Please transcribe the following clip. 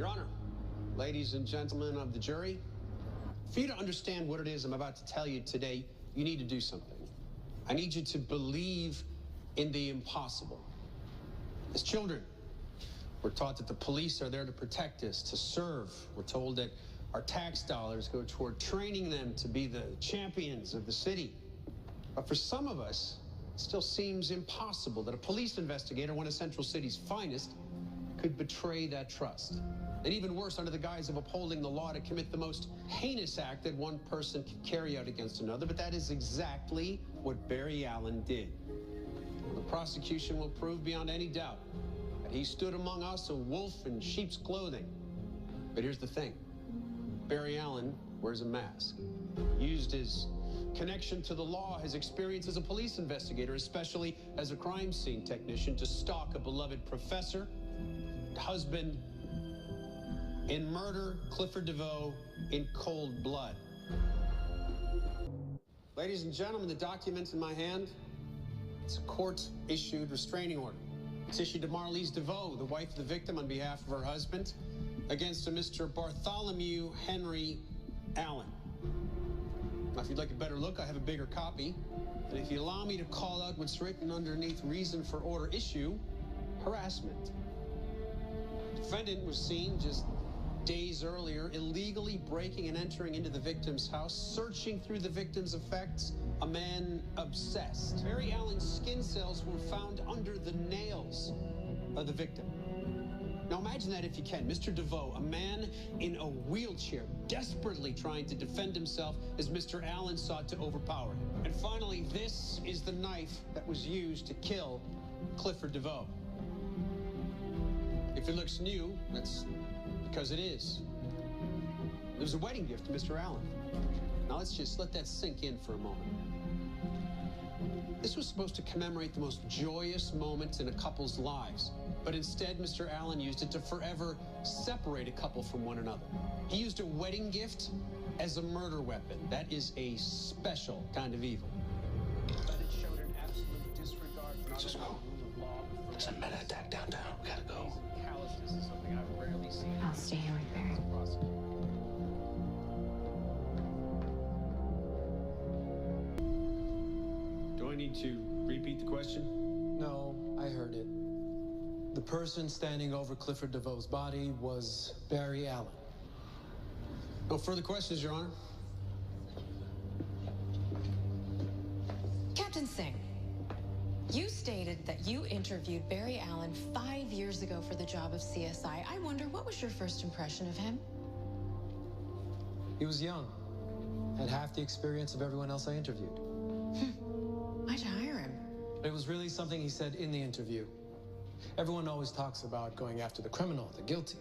Your Honor, ladies and gentlemen of the jury, for you to understand what it is I'm about to tell you today, you need to do something. I need you to believe in the impossible. As children, we're taught that the police are there to protect us, to serve. We're told that our tax dollars go toward training them to be the champions of the city. But for some of us, it still seems impossible that a police investigator, one of Central City's finest, could betray that trust. And even worse, under the guise of upholding the law, to commit the most heinous act that one person can carry out against another. But that is exactly what Barry Allen did. The prosecution will prove beyond any doubt that he stood among us a wolf in sheep's clothing. But here's the thing. Barry Allen wears a mask. He used his connection to the law, his experience as a police investigator, especially as a crime scene technician, to stalk a beloved professor, husband, and murder Clifford DeVoe in cold blood. Ladies and gentlemen, the document in my hand, it's a court-issued restraining order. It's issued to Marlise DeVoe, the wife of the victim, on behalf of her husband, against a Mr. Bartholomew Henry Allen. Now, if you'd like a better look, I have a bigger copy. And if you allow me to call out what's written underneath reason for order issue, harassment. The defendant was seen just days earlier illegally breaking and entering into the victim's house, searching through the victim's effects, a man obsessed. Barry Allen's skin cells were found under the nails of the victim. Now imagine that if you can. Mr. DeVoe, a man in a wheelchair, desperately trying to defend himself as Mr. Allen sought to overpower him. And finally, this is the knife that was used to kill Clifford DeVoe. If it looks new, that's because it is. It was a wedding gift to Mr. Allen. Now let's just let that sink in for a moment. This was supposed to commemorate the most joyous moments in a couple's lives. But instead, Mr. Allen used it to forever separate a couple from one another. He used a wedding gift as a murder weapon. That is a special kind of evil. But it showed an absolute disregard for Just go. There's a meta attack downtown. We gotta go. Callousness is something I've rarely seen. I'll stay here with Barry. Do I need to repeat the question? No, I heard it. The person standing over Clifford DeVoe's body was Barry Allen. No further questions, Your Honor. Captain Singh, you stated that you interviewed Barry Allen 5 years ago for the job of CSI. I wonder, what was your first impression of him? He was young, had half the experience of everyone else I interviewed. Why'd you hire him? It was really something he said in the interview. Everyone always talks about going after the criminal, the guilty.